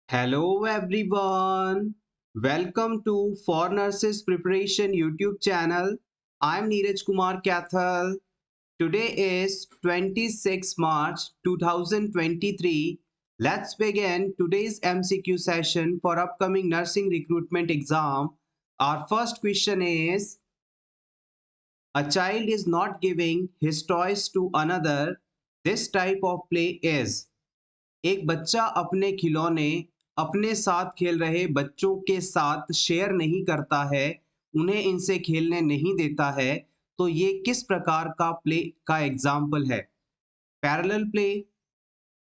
Hello everyone. Welcome to For Nurses Preparation YouTube channel. I'm Neeraj Kumar Kathal. Today is 26 March 2023. Let's begin today's MCQ session for upcoming nursing recruitment exam. Our first question is: a child is not giving his toys to another. This type of play is: एक बच्चा अपने खिलौने अपने साथ खेल रहे बच्चों के साथ शेयर नहीं करता है, उन्हें इनसे खेलने नहीं देता है, तो ये किस प्रकार का प्ले का एग्जाम्पल है? Parallel play,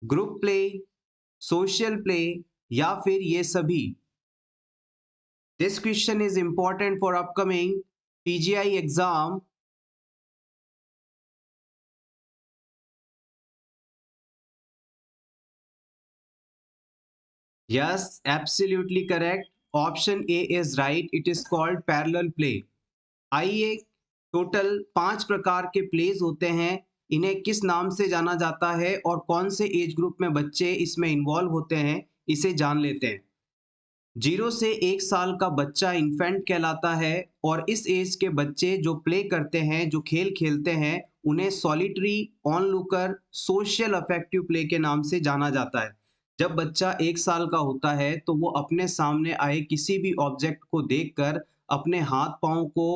group play, social play या फिर ये सभी? This question is important for upcoming PGI exam. Yes, absolutely correct. Option A is right. It is called parallel play. आइए, टोटल 5 प्रकार के प्लेज होते हैं. इन्हें किस नाम से जाना जाता है और कौन से एज ग्रुप में बच्चे इसमें इन्वॉल्व होते हैं, इसे जान लेते हैं. 0 से 1 साल का बच्चा इन्फेंट कहलाता है और इस एज के बच्चे जो प्ले करते हैं, जो खेल खेलते हैं, उन्हें सॉलिटरी, ऑनलूकर, सोशल अफेक्टिव प्ले के नाम से जाना जाता है. जब बच्चा 1 साल का होता है तो वो अपने सामने आए किसी भी ऑब्जेक्ट को देखकर अपने हाथ पाँव को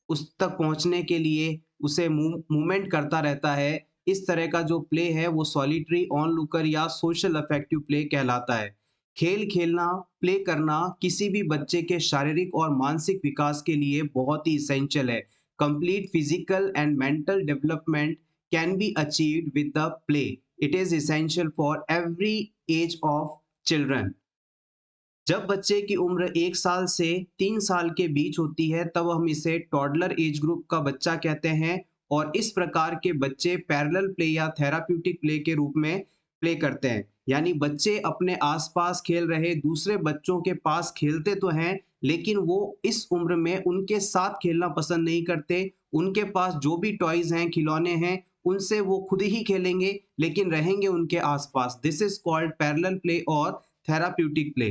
उस तक पहुँचने के लिए उसे मूवमेंट करता रहता है. इस तरह का जो प्ले है वो सॉलिटरी, ऑनलूकर या सोशल अफेक्टिव प्ले कहलाता है. खेल खेलना, प्ले करना किसी भी बच्चे के शारीरिक और मानसिक विकास के लिए बहुत ही इसेंशियल है. Complete physical and mental development can be achieved with the play. It is essential for every age of children. जब बच्चे की उम्र 1 साल से 3 साल के बीच होती है तब हम इसे टॉडलर एज ग्रुप का बच्चा कहते हैं और इस प्रकार के बच्चे पैरेलल प्ले या थेराप्यूटिक प्ले के रूप में प्ले करते हैं. यानी बच्चे अपने आसपास खेल रहे दूसरे बच्चों के पास खेलते तो हैं, लेकिन वो इस उम्र में उनके साथ खेलना पसंद नहीं करते. उनके पास जो भी टॉयज हैं, खिलौने हैं, उनसे वो खुद ही खेलेंगे लेकिन रहेंगे उनके आसपास. This is called parallel play और थेराप्यूटिक प्ले.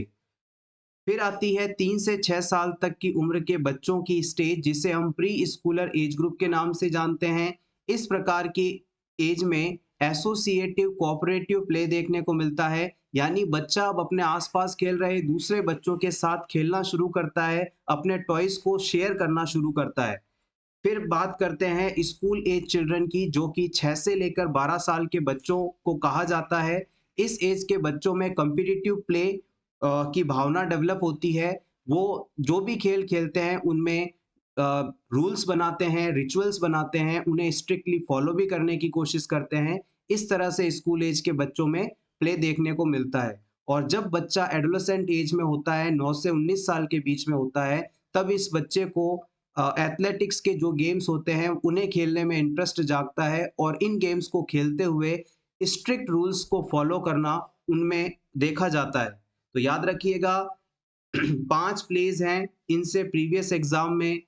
फिर आती है 3 से 6 साल तक की उम्र के बच्चों की स्टेज, जिसे हम प्री स्कूलर एज ग्रुप के नाम से जानते हैं. इस प्रकार की एज में एसोसिएटिव कोऑपरेटिव प्ले देखने को मिलता है. यानी बच्चा अब अपने आसपास खेल रहे दूसरे बच्चों के साथ खेलना शुरू करता है, अपने टॉयज को शेयर करना शुरू करता है. फिर बात करते हैं स्कूल एज चिल्ड्रन की, जो कि 6 से लेकर 12 साल के बच्चों को कहा जाता है. इस एज के बच्चों में कॉम्पिटिटिव प्ले की भावना डेवलप होती है. वो जो भी खेल खेलते हैं उनमें रूल्स बनाते हैं, रिचुअल्स बनाते हैं, उन्हें स्ट्रिक्टली फॉलो भी करने की कोशिश करते हैं. इस तरह से स्कूल एज के बच्चों में प्ले देखने को मिलता है. और जब बच्चा एडोलेसेंट एज में होता है, 9 से 19 साल के बीच में होता है, तब इस बच्चे को एथलेटिक्स के जो गेम्स होते हैं उन्हें खेलने में इंटरेस्ट जागता है और इन गेम्स को खेलते हुए स्ट्रिक्ट रूल्स को फॉलो करना उनमें देखा जाता है. तो याद रखिएगा, 5 प्लेज हैं. इनसे प्रीवियस एग्जाम में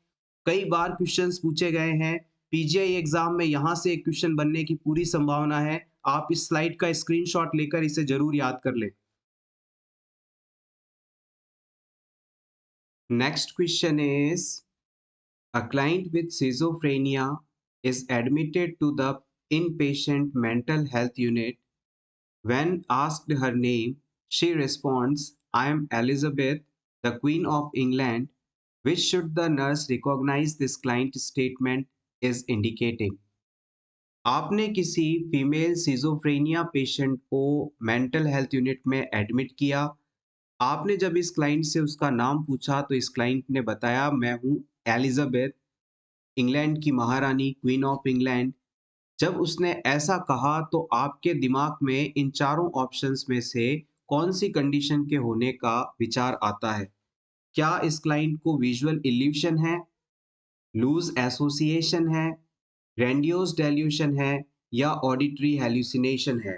कई बार क्वेश्चंस पूछे गए हैं. पीजीआई एग्जाम में यहाँ से एक क्वेश्चन बनने की पूरी संभावना है. आप इस स्लाइड का स्क्रीनशॉट लेकर इसे जरूर याद कर लें. Next question is: a client with schizophrenia is admitted to the inpatient mental health unit. When asked her name, she responds, I am Elizabeth, the Queen of England. Which should the nurse recognize this client statement is indicating? आपने किसी female schizophrenia patient को mental health unit में admit किया. आपने जब इस client से उसका नाम पूछा तो इस क्लाइंट ने बताया, मैं हूँ एलिजाबेथ, इंग्लैंड की महारानी, क्वीन ऑफ इंग्लैंड. जब उसने ऐसा कहा तो आपके दिमाग में इन चारों ऑप्शंस में से कौन सी कंडीशन के होने का विचार आता है? क्या इस क्लाइंट को विजुअल इल्यूशन है, लूज एसोसिएशन है, ग्रैंडियोस डेल्यूशन है या ऑडिटरी हेल्यूसिनेशन है?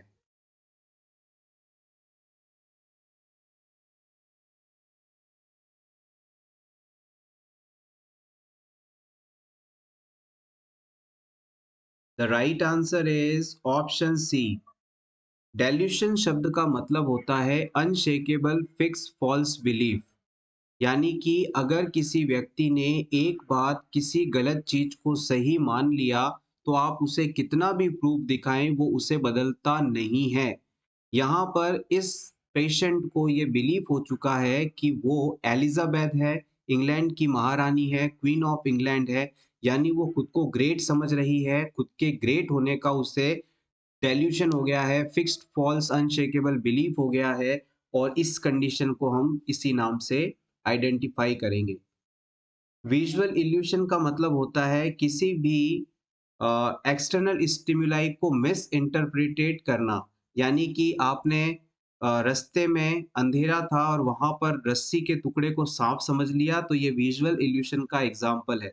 The right answer is option C. Delusion शब्द का मतलब होता है अनशेकेबल फिक्स फॉल्स बिलीफ, यानी कि अगर किसी व्यक्ति ने एक बात किसी गलत चीज को सही मान लिया तो आप उसे कितना भी प्रूफ दिखाएं वो उसे बदलता नहीं है। यहाँ पर इस पेशेंट को ये बिलीव हो चुका है कि वो एलिजाबेथ है, इंग्लैंड की महारानी है, क्वीन ऑफ इंग्लैंड है, यानी वो खुद को ग्रेट समझ रही है, खुद के ग्रेट होने का उसे डेल्यूशन हो गया है, फिक्स्ड फॉल्स अनशेकेबल बिलीफ हो गया है, और इस कंडीशन को हम इसी नाम से आइडेंटिफाई करेंगे। विजुअल इल्यूशन का मतलब होता है किसी भी एक्सटर्नल स्टिमुलाई को मिस इंटरप्रिटेट करना, यानी कि आपने रास्ते में अंधेरा था और वहां पर रस्सी के टुकड़े को सांप समझ लिया, तो ये विजुअल इल्यूशन का एग्जाम्पल है।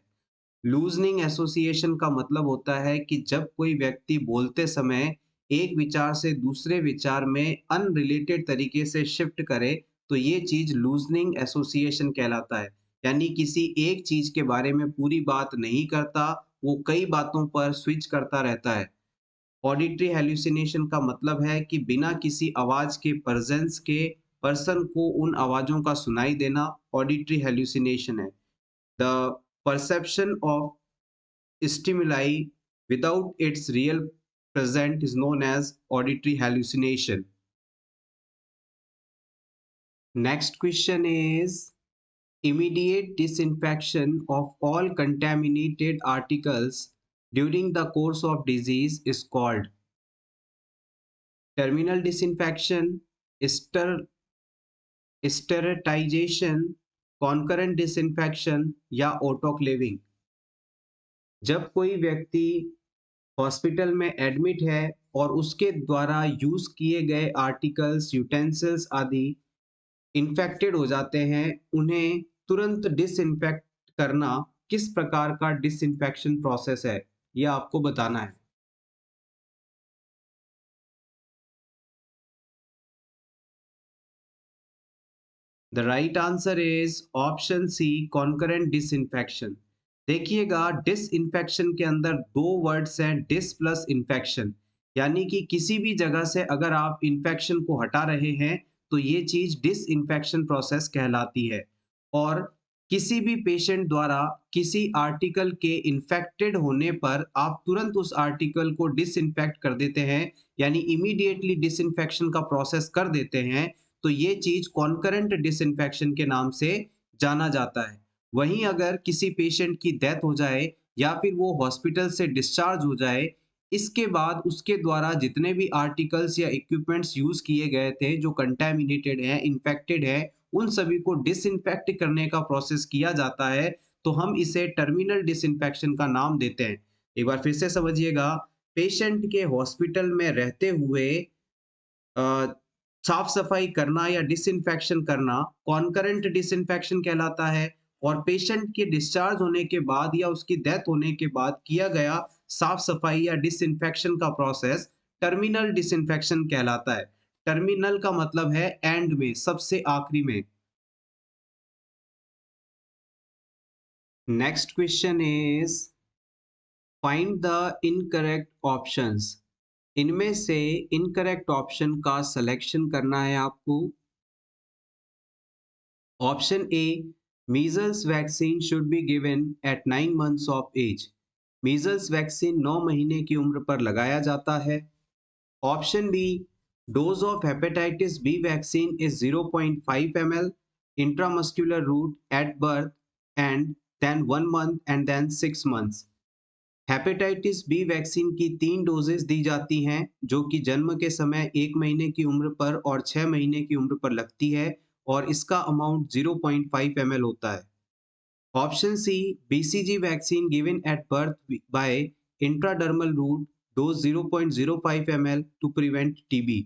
लूजनिंग एसोसिएशन का मतलब होता है कि जब कोई व्यक्ति बोलते समय एक विचार से दूसरे विचार में अनरिलेटेड तरीके से शिफ्ट करे, तो ये चीज लूजनिंग एसोसिएशन कहलाता है। यानी किसी एक चीज के बारे में पूरी बात नहीं करता, वो कई बातों पर स्विच करता रहता है। ऑडिटरी हेल्यूसिनेशन का मतलब है कि बिना किसी आवाज के प्रेजेंस के पर्सन को उन आवाजों का सुनाई देना ऑडिटरी हेल्यूसिनेशन है। The perception of stimuli without its real present is known as auditory hallucination. Next question is immediate disinfection of all contaminated articles during the course of disease is called terminal disinfection, ster- sterilization, concurrent disinfection या autoclaving। जब कोई व्यक्ति hospital में admit है और उसके द्वारा use किए गए आर्टिकल्स, यूटेंसिल्स आदि इन्फेक्टेड हो जाते हैं, उन्हें तुरंत डिसइंफेक्ट करना किस प्रकार का डिसइंफेक्शन प्रोसेस है, यह आपको बताना है। The right answer is option C, concurrent disinfection. देखिएगा, डिसइंफेक्शन के अंदर दो वर्ड्स हैं, डिस प्लस इन्फेक्शन, यानी कि किसी भी जगह से अगर आप इन्फेक्शन को हटा रहे हैं तो ये चीज डिसइंफेक्शन प्रोसेस कहलाती है। और किसी भी पेशेंट द्वारा किसी आर्टिकल के इन्फेक्टेड होने पर आप तुरंत उस आर्टिकल को डिसइंफेक्ट कर देते हैं, यानी इमीडिएटली डिसइंफेक्शन का प्रोसेस कर देते हैं, तो ये चीज कॉन्करेंट डिसइंफेक्शन के नाम से जाना जाता है। वहीं अगर किसी पेशेंट की डेथ हो जाए या फिर वो हॉस्पिटल से डिस्चार्ज हो जाए, इसके बाद उसके द्वारा जितने भी आर्टिकल्स या इक्विपमेंट्स यूज किए गए थे जो कंटेमिनेटेड है, इन्फेक्टेड है, उन सभी को डिसइंफेक्ट करने का प्रोसेस किया जाता है, तो हम इसे टर्मिनल डिसइंफेक्शन का नाम देते हैं। एक बार फिर से समझिएगा, पेशेंट के हॉस्पिटल में रहते हुए अ, साफ-सफाई करना या डिसइंफेक्शन करना कॉन्करेंट डिसइंफेक्शन कहलाता है, और पेशेंट के डिस्चार्ज होने के बाद या उसकी डेथ होने के बाद किया गया साफ-सफाई या डिसइंफेक्शन का प्रोसेस टर्मिनल डिसइंफेक्शन कहलाता है। टर्मिनल का मतलब है एंड में, सबसे आखिरी में। Next question is find the incorrect options. इनमें से इनकरेक्ट ऑप्शन का सिलेक्शन करना है आपको। Option A, measles vaccine should be given at 9 months of age. Measles vaccine 9 महीने की उम्र पर लगाया जाता है। Option B, dose of hepatitis B vaccine is 0.5 ml intramuscular route at birth and then 1 month and then 6 months। Hepatitis B vaccine की 3 doses दी जाती हैं जो कि जन्म के समय 1 महीने की उम्र पर और 6 महीने की उम्र पर लगती है, और इसका अमाउंट 0.5 ml होता है। Option C, BCG vaccine given at birth by intradermal route, dose 0.05 ml to prevent TB.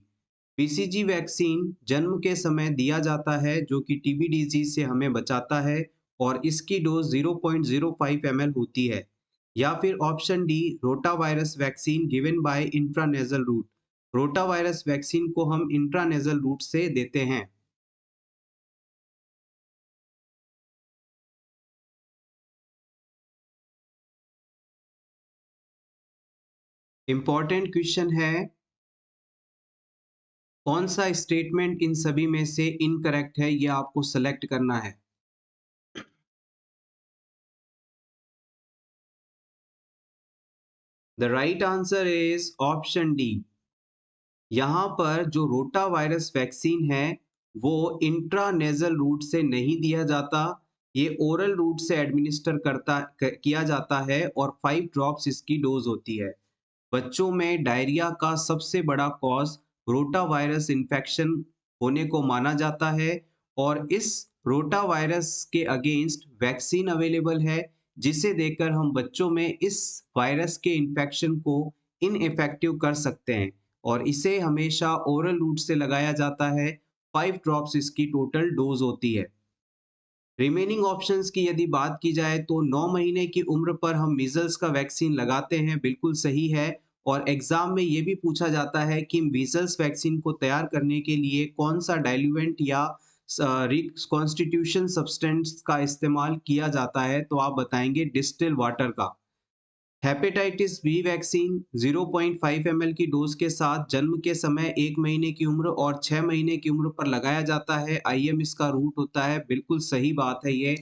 BCG vaccine जन्म के समय दिया जाता है जो कि टीबी डिजीज से हमें बचाता है, और इसकी डोज 0.05 ml होती है। या फिर option D, rota virus vaccine given by intranasal root. Rota virus vaccine को हम इंट्रानेजल रूट से देते हैं। इंपॉर्टेंट क्वेश्चन है, कौन सा स्टेटमेंट इन सभी में से इनकरेक्ट है, ये आपको सेलेक्ट करना है। The right answer is option D. यहाँ पर जो रोटा वायरस वैक्सीन है वो इंट्रानेजल रूट से नहीं दिया जाता, ये ओरल रूट से एडमिनिस्टर किया जाता है और 5 ड्रॉप्स इसकी डोज होती है। बच्चों में डायरिया का सबसे बड़ा कॉज रोटा वायरस इन्फेक्शन होने को माना जाता है और इस रोटा वायरस के अगेंस्ट वैक्सीन अवेलेबल है, जिसे देकर हम बच्चों में इस वायरस के इन्फेक्शन को इनइफेक्टिव कर सकते हैं और इसे हमेशा ओरल रूट से लगाया जाता है। 5 ड्रॉप्स इसकी टोटल डोज होती है। रिमेनिंग ऑप्शंस की यदि बात की जाए तो 9 महीने की उम्र पर हम मीजल्स का वैक्सीन लगाते हैं, बिल्कुल सही है। और एग्जाम में ये भी पूछा जाता है कि मीजल्स वैक्सीन को तैयार करने के लिए कौन सा डाइल्यूएंट या रिकॉन्स्टिट्यूशन सब्सटेंस का इस्तेमाल किया जाता है, तो आप बताएंगे डिस्टिल वाटर का। हेपेटाइटिस बी वैक्सीन 0.5 ml की डोज के साथ जन्म के समय 1 महीने की उम्र और 6 महीने की उम्र पर लगाया जाता है। आईएम इसका रूट होता है, बिल्कुल सही बात है ये।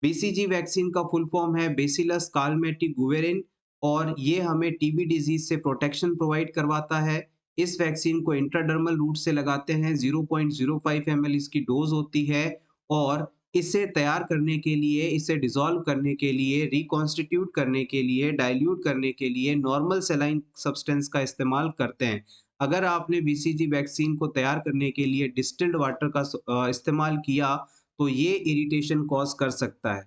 बीसीजी वैक्सीन का फुल फॉर्म है बेसिलस कालमेटी गुवेरिन और ये हमें टीबी डिजीज से प्रोटेक्शन प्रोवाइड करवाता है। इस वैक्सीन को इंट्राडर्मल रूट से लगाते हैं, 0.05 ml इसकी डोज होती है और इसे तैयार करने के लिए, इसे डिसॉल्व करने के लिए, रिकॉन्स्टिट्यूट करने के लिए, डाइल्यूट करने के लिए नॉर्मल सेलाइन सब्सटेंस का इस्तेमाल करते हैं। अगर आपने बीसीजी वैक्सीन को तैयार करने के लिए डिस्टिल्ड वाटर का इस्तेमाल किया तो ये इरिटेशन कॉज कर सकता है।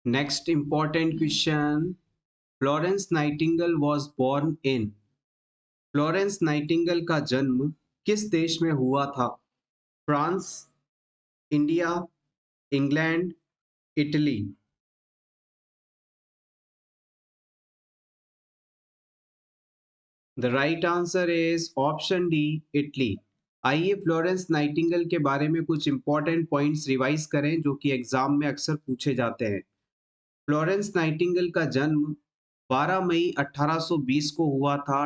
Next important question, Florence Nightingale was born in. Florence Nightingale का जन्म किस देश में हुआ था? France, India, England, Italy. The right answer is option D, Italy. आइए फ्लोरेंस नाइटिंगेल के बारे में कुछ इंपॉर्टेंट पॉइंट्स रिवाइज करें जो कि एग्जाम में अक्सर पूछे जाते हैं। फ्लोरेंस नाइटिंगेल का जन्म 12 मई 1820 को हुआ था,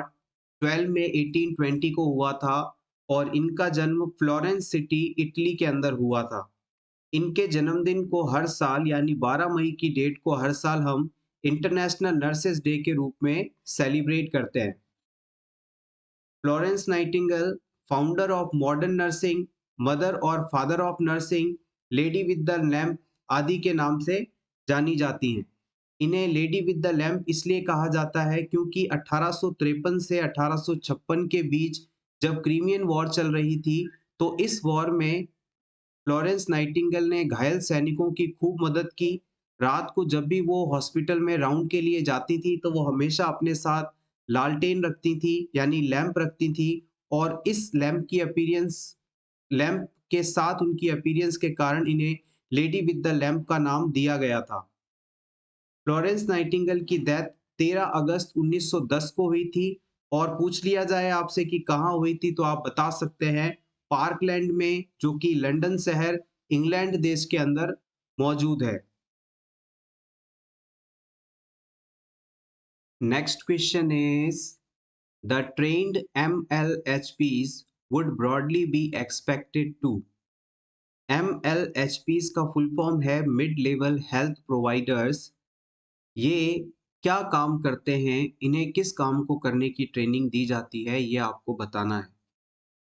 12 मई 1820 को हुआ था और इनका जन्म फ्लोरेंस सिटी, इटली के अंदर हुआ था। इनके जन्मदिन को हर साल यानी 12 मई की डेट को हर साल हम इंटरनेशनल नर्सेस डे के रूप में सेलिब्रेट करते हैं। Florence Nightingale founder of modern nursing, mother और father of nursing, lady with the lamp आदि के नाम से जानी जाती हैं। इन्हें लेडी विद द लैम्प इसलिए कहा जाता है क्योंकि 1853 से 1856 के बीच जब क्रीमियन वॉर चल रही थी, तो इस वॉर में फ्लोरेंस नाइटिंगेल ने घायल सैनिकों की खूब मदद की। रात को जब भी वो हॉस्पिटल में राउंड के लिए जाती थी तो वो हमेशा अपने साथ लालटेन रखती थी यानी लैंप रखती थी और इस लैंप के साथ उनकी अपीयरेंस के कारण इन्हें लेडी विद द लैंप का नाम दिया गया था। फ्लोरेंस नाइटिंगेल की डेथ 13 अगस्त 1910 को हुई थी और पूछ लिया जाए आपसे कि कहाँ हुई थी तो आप बता सकते हैं पार्कलैंड में, जो कि लंदन शहर इंग्लैंड देश के अंदर मौजूद है। Next question is the trained MLHPs would broadly be expected to। MLHPs का फुल फॉर्म है मिड लेवल हेल्थ प्रोवाइडर्स। ये क्या काम करते हैं, इन्हें किस काम को करने की ट्रेनिंग दी जाती है, ये आपको बताना है।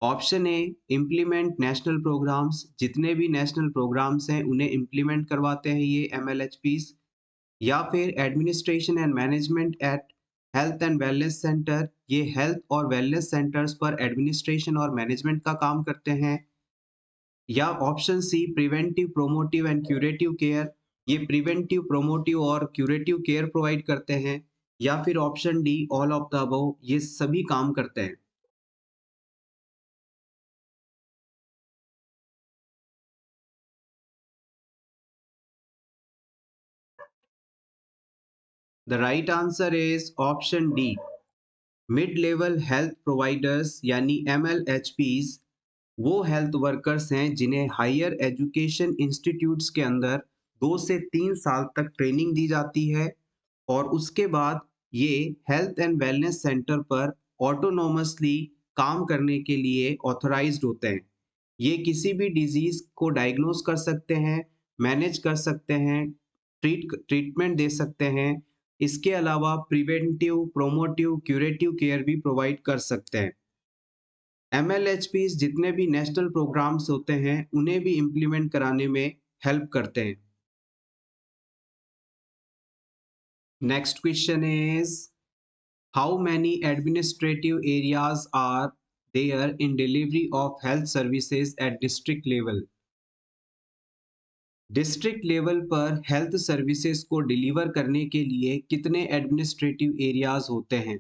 Option A, implement national programmes, जितने भी नेशनल प्रोग्राम्स हैं उन्हें इम्प्लीमेंट करवाते हैं ये MLHPs। या फिर administration and management at health and wellness centre, ये हेल्थ और वेलनेस सेंटर्स पर एडमिनिस्ट्रेशन और मैनेजमेंट का काम करते हैं। या option C, preventive promotive and curative care, ये प्रिवेंटिव प्रोमोटिव और क्यूरेटिव केयर प्रोवाइड करते हैं। या फिर option D, all of the above, ये सभी काम करते हैं। The right answer is option D, mid level health providers यानी MLHPs वो हेल्थ वर्कर्स हैं जिन्हें हायर एजुकेशन इंस्टीट्यूट्स के अंदर 2 से 3 साल तक ट्रेनिंग दी जाती है और उसके बाद ये हेल्थ एंड वेलनेस सेंटर पर ऑटोनोमसली काम करने के लिए ऑथराइज्ड होते हैं। ये किसी भी डिजीज को डायग्नोज कर सकते हैं, मैनेज कर सकते हैं, ट्रीटमेंट दे सकते हैं। इसके अलावा प्रिवेंटिव, प्रोमोटिव, क्यूरेटिव केयर भी प्रोवाइड कर सकते हैं। MLHPs जितने भी नेशनल प्रोग्राम्स होते हैं उन्हें भी इम्प्लीमेंट कराने में हेल्प करते हैं। Next question is how many administrative areas are there in delivery of health services at district level. District level पर हेल्थ सर्विसेज को डिलीवर करने के लिए कितने एडमिनिस्ट्रेटिव एरियाज होते हैं?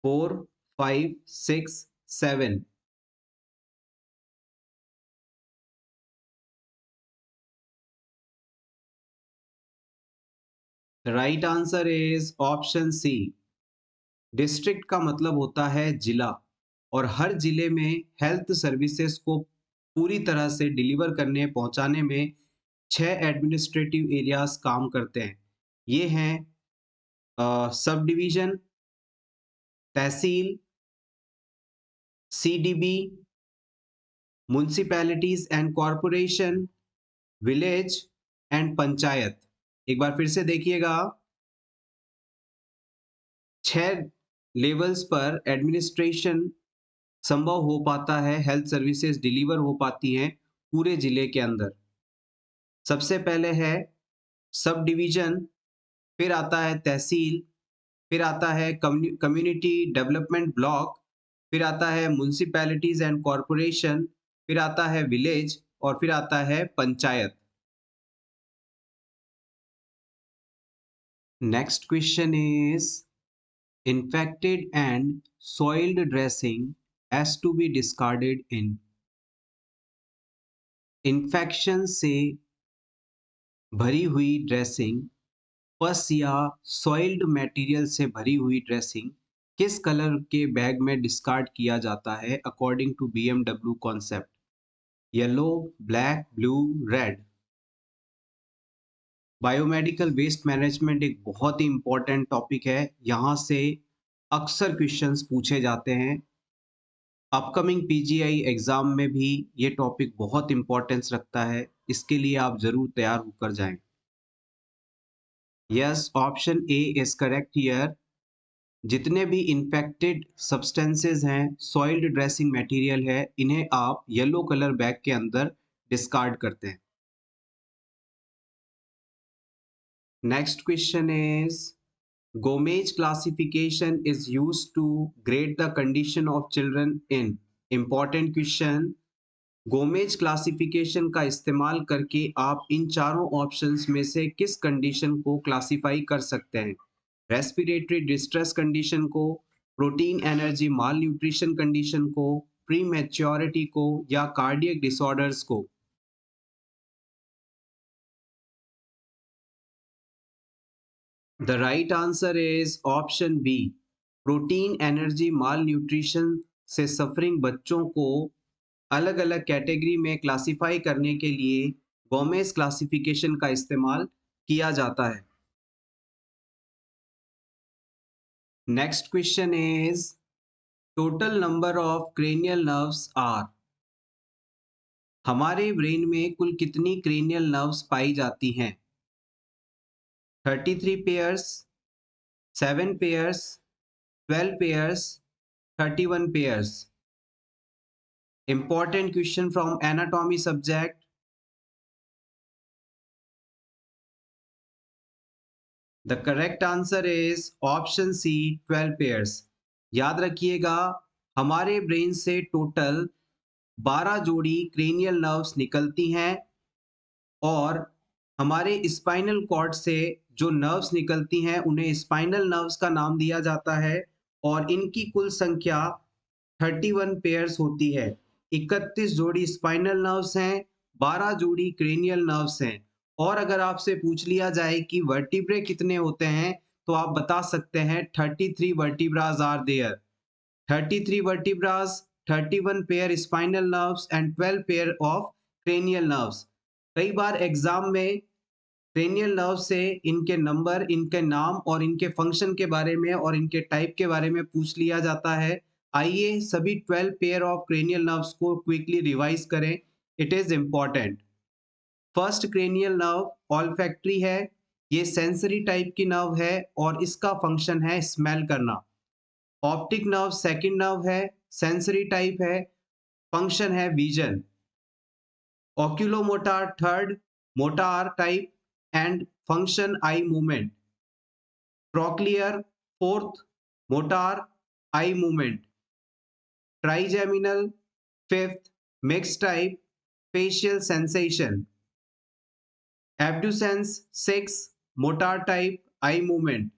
4, 5, 6, 7। The right answer is option C. District का मतलब होता है जिला, और हर जिले में हेल्थ सर्विसेज को पूरी तरह से डिलीवर करने पहुंचाने में 6 एडमिनिस्ट्रेटिव एरियाज काम करते हैं। ये हैं sub division, tehsil, CDB, municipalities and corporation, village and panchayat. एक बार फिर से देखिएगा, 6 लेवल्स पर एडमिनिस्ट्रेशन संभव हो पाता है, हेल्थ सर्विसेज डिलीवर हो पाती हैं पूरे जिले के अंदर। सबसे पहले है सब डिवीजन, फिर आता है तहसील, फिर आता है कम्युनिटी डेवलपमेंट ब्लॉक, फिर आता है म्युनिसिपैलिटीज एंड कॉरपोरेशन, फिर आता है विलेज और फिर आता है panchayat. Next question is infected and soiled dressing has to be discarded in। Infection से भरी हुई ड्रेसिंग, पस या सॉइल्ड मटेरियल से भरी हुई ड्रेसिंग किस कलर के बैग में डिस्कार्ड किया जाता है according to BMW concept? Yellow, black, blue, red. Biomedical waste management एक बहुत ही इंपॉर्टेंट टॉपिक है, यहाँ से अक्सर क्वेश्चंस पूछे जाते हैं। अपकमिंग PGI एग्जाम में भी ये टॉपिक बहुत इंपॉर्टेंस रखता है, इसके लिए आप जरूर तैयार होकर जाएं। Yes, option A is correct here. जितने भी इन्फेक्टेड सब्सटेंसेस हैं, सॉइल्ड ड्रेसिंग मटेरियल है, इन्हें आप येलो कलर बैग के अंदर डिस्कार्ड करते हैं। Next question is Gomez classification is used to grade the condition of children in. Important question. Gomez classification का इस्तेमाल करके आप इन चारों ऑप्शंस में से किस कंडीशन को क्लासिफाई कर सकते हैं? रेस्पिरेटरी डिस्ट्रेस कंडीशन को, protein energy malnutrition condition को, प्री मैच्योरिटी को, या कार्डियक डिसऑर्डर्स को? The right answer is option B. Protein energy malnutrition से सफरिंग बच्चों को अलग अलग कैटेगरी में क्लासिफाई करने के लिए गोमेज क्लासिफिकेशन का इस्तेमाल किया जाता है। Next question is total number of cranial nerves are. हमारे ब्रेन में कुल कितनी क्रेनियल नर्व्स पाई जाती हैं? 33 pairs, 7 pairs, 12 pairs, 31 pairs. Important question from anatomy subject. The correct answer is option C, 12 pairs. याद रखिएगा, हमारे ब्रेन से टोटल 12 जोड़ी क्रेनियल नर्व्स निकलती हैं, और हमारे स्पाइनल कॉर्ड से जो नर्व्स निकलती हैं उन्हें स्पाइनल नर्व्स का नाम दिया जाता है, और इनकी कुल संख्या 31 पेयर्स होती है। 31 जोड़ी स्पाइनल नर्व्स हैं, 12 जोड़ी क्रेनियल नर्व्स हैं। और अगर आपसे पूछ लिया जाए कि वर्टिब्रे कितने होते हैं, तो आप बता सकते हैं 33 vertebras are there. 33 vertebrae, 31 pair spinal nerves and 12 pair of cranial nerves. कई बार एग्जाम में क्रेनियल नर्व से इनके नंबर, इनके नाम और इनके फंक्शन के बारे में और इनके टाइप के बारे में पूछ लिया जाता है। आइए सभी 12 पेयर ऑफ क्रेनियल नर्व्स को क्विकली रिवाइज करें। It is important. First cranial nerve olfactory है। ये सेंसरी टाइप की नर्व है और इसका फंक्शन है स्मेल करना। ऑप्टिक नर्व सेकंड नर्व है, सेंसरी टाइप है, फंक्शन है vision. Oculomotor third, motor type and function eye movement. Trochlear fourth, motor eye movement. Trigeminal fifth, mix type, facial sensation. Abducens 6, motor type, eye movement.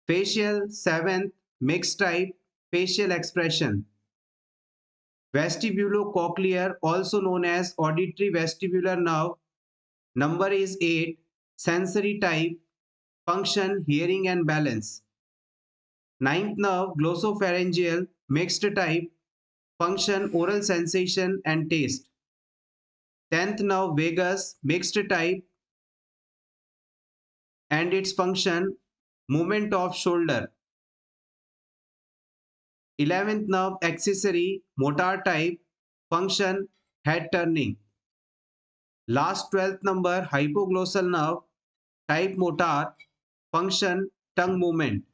Facial 7th, mixed type, facial expression. Vestibulocochlear, also known as auditory vestibular nerve, number is 8, sensory type, function hearing and balance. Ninth nerve, glossopharyngeal, mixed type, function oral sensation and taste. 10th nerve, vagus, mixed type, and its function movement of shoulder. 11th nerve, accessory, motor type, function head turning. Last 12th number, hypoglossal nerve, type motor, function tongue movement.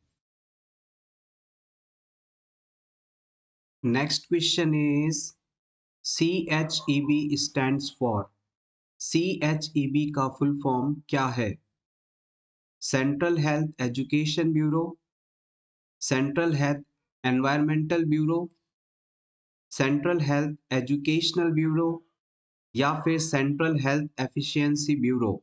Next question is CHEB stands for. CHEB का full form क्या है? Central Health Education Bureau, Central Health Environmental Bureau, Central Health Educational Bureau या फिर central health efficiency bureau.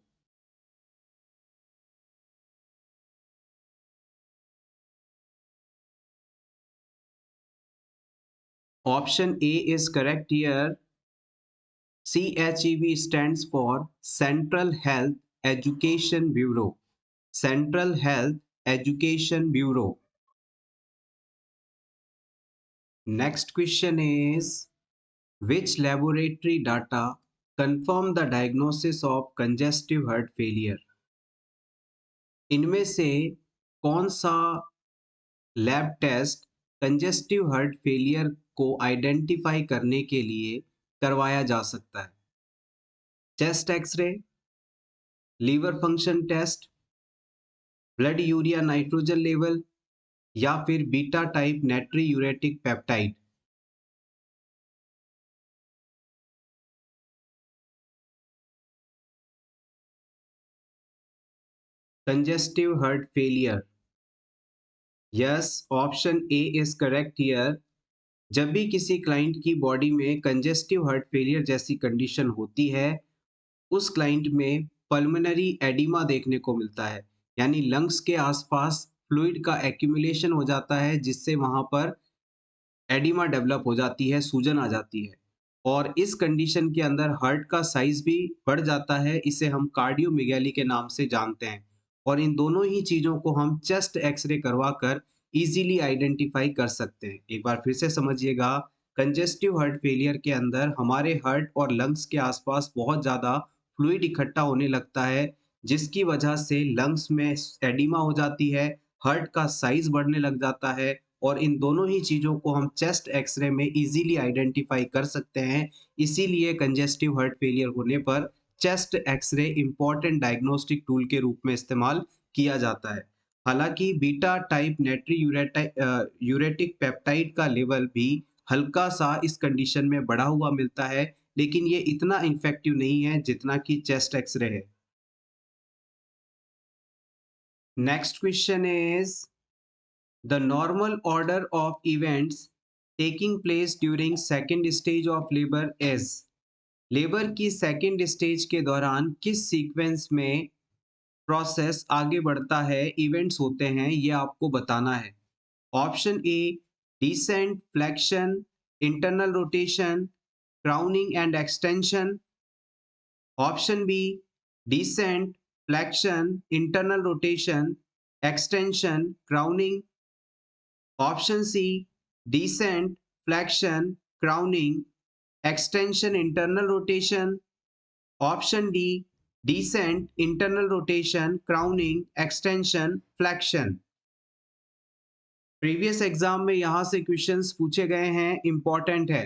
Option A is correct here. CHEB stands for Central Health Education Bureau. Central Health Education Bureau. Next question is which laboratory data confirm the diagnosis of congestive heart failure? इनमें से कौन सा lab test congestive heart failure को identify करने के लिए करवाया जा सकता है? Chest x ray, liver function test, blood urea nitrogen level या फिर beta type natriuretic peptide. Congestive heart failure, yes, option A is correct here. जब भी किसी क्लाइंट की बॉडी में कंजेस्टिव हार्ट फेलियर जैसी कंडीशन होती है, उस क्लाइंट में पल्मोनरी एडिमा देखने को मिलता है, यानी लंग्स के आसपास फ्लूइड का एक्यूमुलेशन हो जाता है, जिससे वहां पर एडिमा डेवलप हो जाती है, सूजन आ जाती है। और इस कंडीशन के अंदर हार्ट का साइज भी बढ़ जाता है, इसे हम कार्डियोमेगाली के नाम से जानते हैं। और इन दोनों ही चीजों को हम चेस्ट एक्सरे करवा कर इजीली आइडेंटिफाई कर सकते हैं। एक बार फिर से समझिएगा, कंजेस्टिव हार्ट फेलियर के अंदर हमारे हार्ट और लंग्स के आसपास बहुत ज्यादा फ्लूइड इकट्ठा होने लगता है, जिसकी वजह से लंग्स में एडिमा हो जाती है, हार्ट का साइज बढ़ने लग जाता है। और इन दोनों ही चीज़ों को हम चेस्ट एक्सरे में इजीली आइडेंटिफाई कर सकते हैं। इसीलिए कंजेस्टिव हार्ट फेलियर होने पर chest X ray important diagnostic tool के रूप में इस्तेमाल किया जाता है। हालांकि beta type natriuretic peptide का लेवल भी हल्का सा इस कंडीशन में बढ़ा हुआ मिलता है, लेकिन ये इतना इफेक्टिव नहीं है जितना कि चेस्ट एक्सरे है। Next question is the normal order of events taking place during second stage of labor is। Labour की सेकेंड स्टेज के दौरान किस सीक्वेंस में प्रोसेस आगे बढ़ता है, इवेंट्स होते हैं, ये आपको बताना है। Option A descent, flexion, internal rotation, crowning and extension. Option B descent, flexion, internal rotation, extension, crowning. Option C descent, flexion, crowning, extension, internal rotation. Option D descent, internal rotation, crowning, extension, flexion. Previous exam में यहां से questions पूछे गए हैं, important है।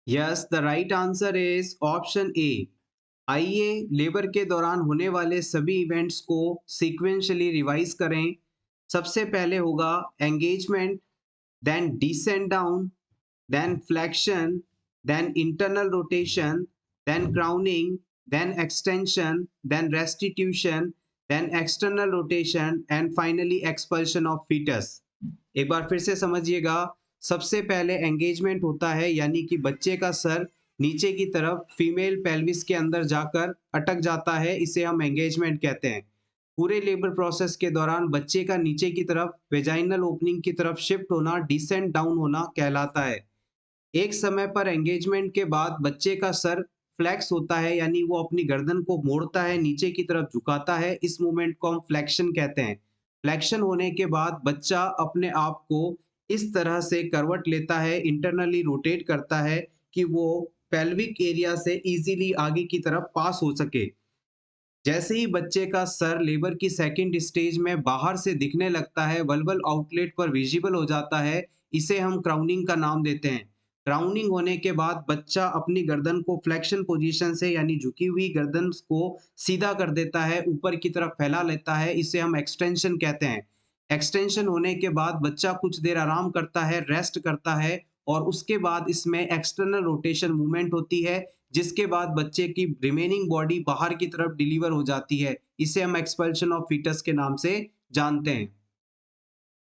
Yes, the right answer is option A. आइए labour के दौरान होने वाले सभी इवेंट्स को सीक्वेंशियली रिवाइज करें। सबसे पहले होगा engagement, then descent down, then flexion, then internal rotation, then crowning, then extension, then restitution, then external rotation, and finally expulsion of fetus। एक बार फिर से समझिएगा। सबसे पहले एंगेजमेंट होता है, यानी कि बच्चे का सर नीचे की तरफ फीमेल पेल्विस के अंदर जाकर अटक जाता है, इसे हम एंगेजमेंट कहते हैं। पूरे लेबर प्रोसेस के दौरान बच्चे का नीचे की तरफ वेजाइनल ओपनिंग की तरफ शिफ्ट होना डिसेंट डाउन होना कहलाता है। एक समय पर एंगेजमेंट के बाद बच्चे का सर फ्लेक्स होता है, यानी वो अपनी गर्दन को मोड़ता है, नीचे की तरफ झुकाता है। इस मूवमेंट को हम फ्लेक्शन कहते हैं। फ्लेक्शन होने के बाद बच्चा अपने आप को इस तरह से करवट लेता है, इंटरनली रोटेट करता है कि वो पेल्विक एरिया से इजीली आगे की तरफ पास हो सके। जैसे ही बच्चे का सर लेबर की सेकंड स्टेज में बाहर से दिखने लगता है, वल्वल आउटलेट पर विजिबल हो जाता है, इसे हम क्राउनिंग का नाम देते हैं। क्राउनिंग होने के बाद बच्चा अपनी गर्दन को फ्लेक्शन पोजीशन से, यानी झुकी हुई गर्दन को सीधा कर देता है, ऊपर की तरफ फैला लेता है, इसे हम एक्सटेंशन कहते हैं। एक्सटेंशन होने के बाद बच्चा कुछ देर आराम करता है, रेस्ट करता है, और उसके बाद इसमें एक्सटर्नल रोटेशन मूवमेंट होती है, जिसके बाद बच्चे की रिमेनिंग बॉडी बाहर की तरफ डिलीवर हो जाती है। इसे हम एक्सपल्शन ऑफ फीटस के नाम से जानते हैं।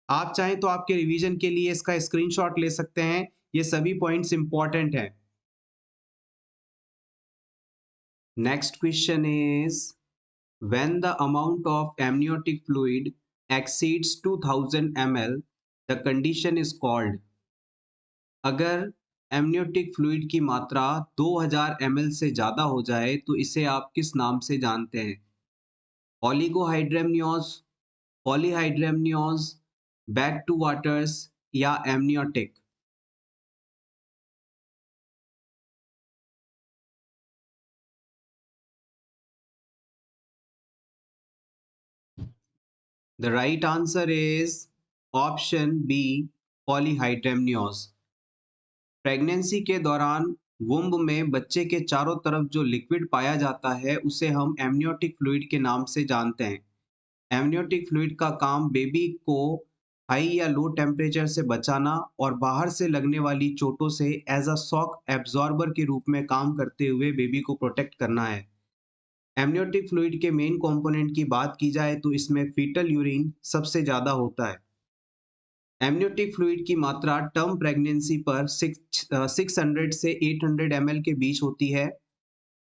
आप चाहें तो आपके रिवीजन के लिए इसका स्क्रीनशॉट ले सकते हैं। ये सभी पॉइंट्स इंपॉर्टेंट हैं। Next question is when the amount of amniotic fluid exceeds 2000 ml, the condition is called। अगर एमनियोटिक फ्लूइड की मात्रा 2000 ml से ज़्यादा हो जाए तो इसे आप किस नाम से जानते हैं? Oligohydramnios, polyhydramnios, back to waters या amniotic? The right answer is option B, polyhydramnios. Pregnancy के दौरान वुम्ब में बच्चे के चारों तरफ जो लिक्विड पाया जाता है उसे हम एमनियोटिक फ्लूइड के नाम से जानते हैं। एमनियोटिक फ्लूइड का काम बेबी को हाई या लो टेम्परेचर से बचाना और बाहर से लगने वाली चोटों से एज अ शॉक एब्जॉर्बर के रूप में काम करते हुए बेबी को प्रोटेक्ट करना है। एमनियोटिक फ्लूइड के मेन कंपोनेंट की बात की जाए तो इसमें फीटल यूरिन सबसे ज़्यादा होता है। एमनियोटिक फ्लूइड की मात्रा टर्म प्रेगनेंसी पर 600 से 800 ml के बीच होती है।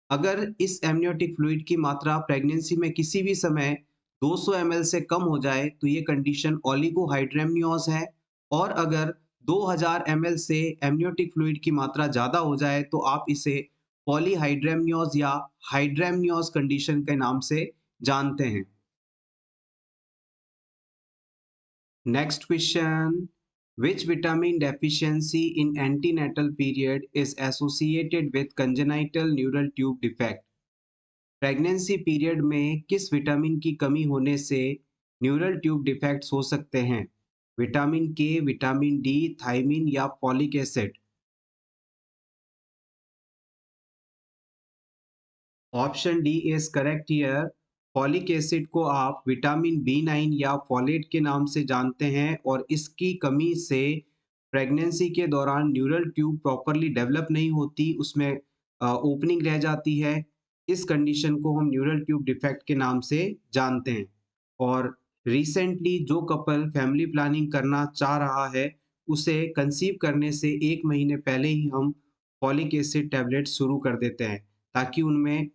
अगर इस एमनियोटिक फ्लूइड की मात्रा प्रेगनेंसी में किसी भी समय 200 ml से कम हो जाए तो ये कंडीशन ओलिगोहाइड्रेमनियोज है, और अगर 2000 ml से एमनियोटिक फ्लूइड की मात्रा ज़्यादा हो जाए तो आप इसे पॉलीहाइड्रेमनियोज या हाइड्रेमनियोज कंडीशन के नाम से जानते हैं। Next question, which vitamin deficiency in antenatal period is associated with congenital neural tube defect? Pregnancy period में किस विटामिन की कमी होने से न्यूरल ट्यूब डिफेक्ट्स हो सकते हैं? विटामिन के, विटामिन डी, थायमिन या folic acid? Option D is correct here. Folic acid को आप विटामिन बी9 या फॉलेट के नाम से जानते हैं, और इसकी कमी से प्रेगनेंसी के दौरान न्यूरल ट्यूब प्रॉपरली डेवलप नहीं होती, उसमें ओपनिंग रह जाती है। इस कंडीशन को हम न्यूरल ट्यूब डिफेक्ट के नाम से जानते हैं। और रिसेंटली जो कपल फैमिली प्लानिंग करना चाह रहा है उसे कंसीव करने से 1 महीने पहले ही हम फॉलिक एसिड टैबलेट शुरू कर देते हैं, ताकि उनमें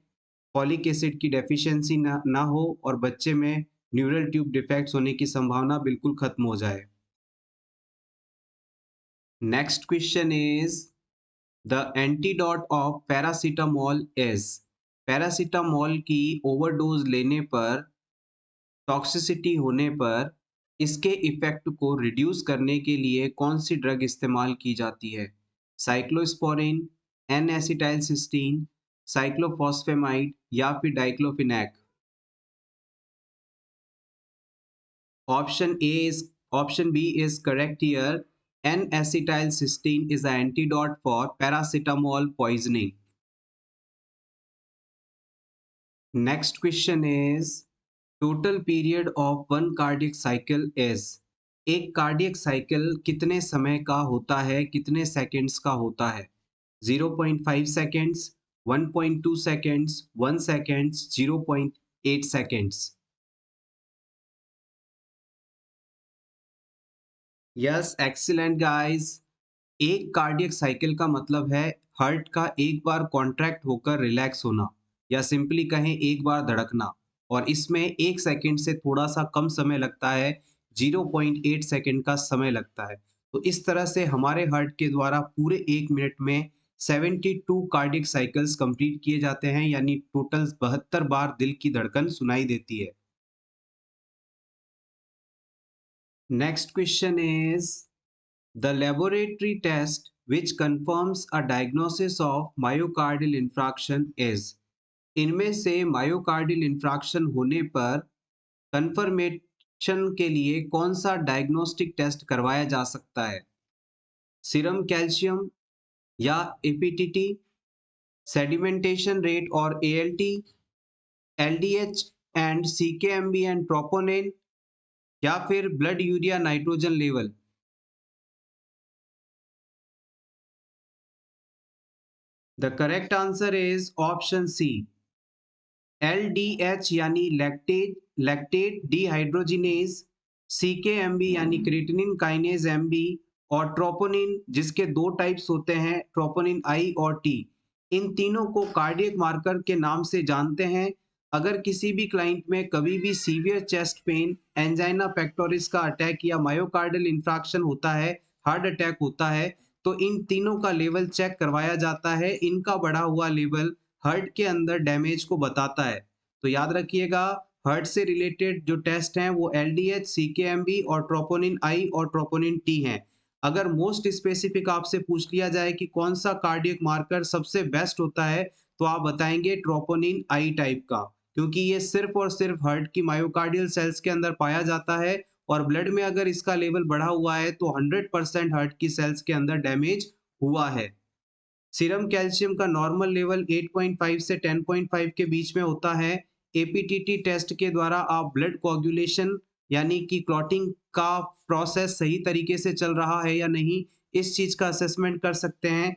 फॉलिक एसिड की डेफिशिएंसी ना हो और बच्चे में न्यूरल ट्यूब डिफेक्ट्स होने की संभावना बिल्कुल खत्म हो जाए। Next question is the antidote of paracetamol is. Paracetamol की ओवरडोज लेने पर, टॉक्सिसिटी होने पर इसके इफेक्ट को रिड्यूस करने के लिए कौन सी ड्रग इस्तेमाल की जाती है? साइक्लोस्पोरिन, एन एसिटाइलसिस्टीन, साइक्लोफॉस्फेमाइड या फिर diclofenac? Option B is correct here. N-acetylcysteine is the antidote for paracetamol poisoning. Next question is total period of one cardiac cycle is. एक कार्डियक साइकिल कितने समय का होता है, कितने सेकंड्स का होता है? 0.5 seconds, 1.2 seconds, 1 seconds, 0.8 seconds? Yes, excellent guys. एक कार्डियक साइकिल का मतलब है हार्ट का एक बार कॉन्ट्रैक्ट होकर रिलैक्स होना, या सिंपली कहें एक बार धड़कना, और इसमें 1 सेकंड से थोड़ा सा कम समय लगता है, 0.8 सेकंड का समय लगता है। तो इस तरह से हमारे हार्ट के द्वारा पूरे 1 मिनट में 72 कार्डियक साइकिल्स कंप्लीट किए जाते हैं, यानी टोटल 72 बार दिल की धड़कन सुनाई देती है। Next question is the laboratory test which confirms a diagnosis of myocardial infarction is. इनमें से मायोकार्डियल इंफ्रैक्शन होने पर कंफर्मेशन के लिए कौन सा डायग्नोस्टिक टेस्ट करवाया जा सकता है? सीरम कैल्शियम या एपीटीटी, सेडिमेंटेशन रेट और ALT, LDH and CKMB and troponin, या फिर blood urea nitrogen level? The correct answer is option C. LDH यानी लैक्टेट डिहाइड्रोजिनेज, CKMB यानी क्रिएटिनिन काइनेज MB, और ट्रोपोनिन जिसके दो टाइप्स होते हैं, ट्रोपोनिन I और T। इन तीनों को कार्डियक मार्कर के नाम से जानते हैं। अगर किसी भी क्लाइंट में कभी भी severe chest pain, angina pectoris का अटैक या मायोकार्डियल इंफ्रैक्शन होता है, हार्ट अटैक होता है, तो इन तीनों का लेवल चेक करवाया जाता है। इनका बढ़ा हुआ लेवल हार्ट के अंदर डैमेज को बताता है। तो याद रखिएगा, हार्ट से रिलेटेड जो टेस्ट हैं वो LDH, CKMB और ट्रोपोनिन I और ट्रोपोनिन T हैं। अगर मोस्ट स्पेसिफिक आपसे पूछ लिया जाए कि कौन सा कार्डियक मार्कर सबसे बेस्ट होता है, तो आप बताएंगे ट्रोपोनिन I टाइप का, क्योंकि ये सिर्फ और सिर्फ हार्ट की मायोकार्डियल सेल्स के अंदर पाया जाता है, और ब्लड में अगर इसका लेवल बढ़ा हुआ है तो 100% हार्ट की सेल्स के अंदर डैमेज हुआ है। सीरम कैल्शियम का नॉर्मल लेवल 8.5 से 10.5 के बीच में होता है। एपीटीटी टेस्ट के द्वारा आप ब्लड कोagulation यानी कि क्लॉटिंग का प्रोसेस सही तरीके से चल रहा है या नहीं, इस चीज का असेसमेंट कर सकते हैं।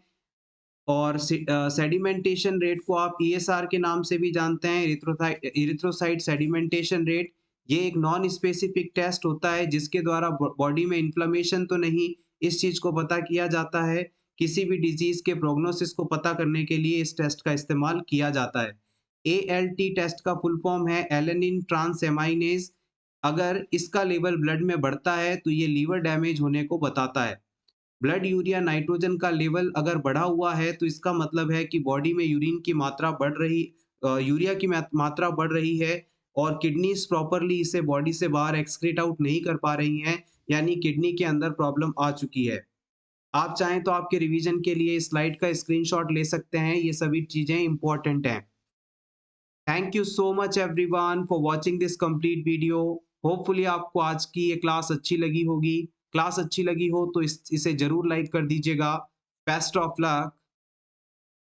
और सेडिमेंटेशन रेट को आप ESR के नाम से भी जानते हैं, इरिथ्रोसाइट सेडिमेंटेशन रेट। ये एक नॉन स्पेसिफिक टेस्ट होता है जिसके द्वारा बॉडी में इन्फ्लेमेशन तो नहीं, इस चीज को पता किया जाता है। किसी भी डिजीज के प्रोग्नोसिस को पता करने के लिए इस टेस्ट का इस्तेमाल किया जाता है। ALT टेस्ट का फुल फॉर्म है एलेनिन ट्रांसएमाइनेज। अगर इसका लेवल ब्लड में बढ़ता है तो ये लीवर डैमेज होने को बताता है। ब्लड यूरिया नाइट्रोजन का लेवल अगर बढ़ा हुआ है तो इसका मतलब है कि बॉडी में यूरिया की मात्रा बढ़ रही है, और किडनीज प्रॉपरली इसे बॉडी से बाहर एक्सक्रीट आउट नहीं कर पा रही हैं, यानी किडनी के अंदर प्रॉब्लम आ चुकी है। आप चाहें तो आपके रिवीजन के लिए इस स्लाइड का स्क्रीनशॉट ले सकते हैं, ये सभी चीजें इंपॉर्टेंट हैं। Thank you so much everyone for watching this complete video. Hopefully आपको आज की ये क्लास अच्छी लगी होगी। क्लास अच्छी लगी हो तो इसे जरूर लाइक कर दीजिएगा। Best of luck.